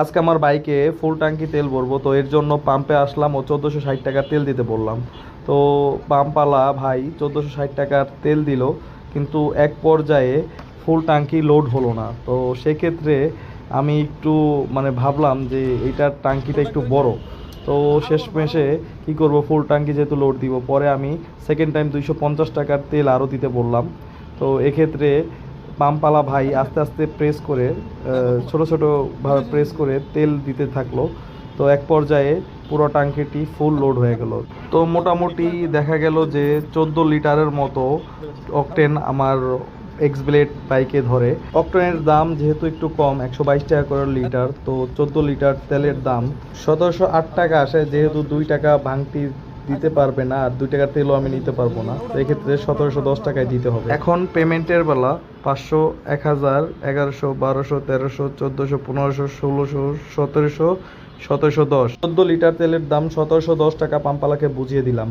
আজকে আমার বাইকে ফুল ট্যাঙ্কি তেল ভরবো, তো এর জন্য পাম্পে আসলাম ও 1460 টাকার তেল দিতে বললাম। তো পাম্পওয়ালা ভাই 1460 টাকার তেল দিল, কিন্তু এক পর্যায়ে ফুল ট্যাঙ্কি লোড হলো না। তো সেক্ষেত্রে আমি একটু ভাবলাম যে এইটার ট্যাঙ্কিটা একটু বড়। তো শেষমেশে কী করব, ফুল ট্যাঙ্কি যেহেতু লোড দিব, পরে আমি সেকেন্ড টাইম 250 টাকার তেল আরও দিতে বললাম। তো এক্ষেত্রে পাম্পওয়ালা ভাই আস্তে আস্তে প্রেস করে ছোট ছোটোভাবে প্রেস করে তেল দিতে থাকলো। তো এক পর্যায়ে পুরো ট্যাঙ্কিটি ফুল লোড হয়ে গেল। তো মোটামুটি দেখা গেল যে 14 লিটারের মতো অকটেন আমার এক্স ব্লেড বাইকে ধরে। অকটেনের দাম যেহেতু একটু কম, 122 টাকা করে লিটার, তো 14 লিটার তেলের দাম 1708 টাকা আসে। যেহেতু 2 টাকা ভাঙতি দিতে পারবে না আর 2 টাকার তেলও আমি নিতে পারবো না, তো এক্ষেত্রে 1710 টাকায় দিতে হবে। এখন পেমেন্টের বেলা 500, 1000, 1100, 1200, 1300, 1400, 1500, 1600, 1700, 1710, 14 লিটার তেলের দাম 1710 টাকা পাম্পালাকে বুঝিয়ে দিলাম।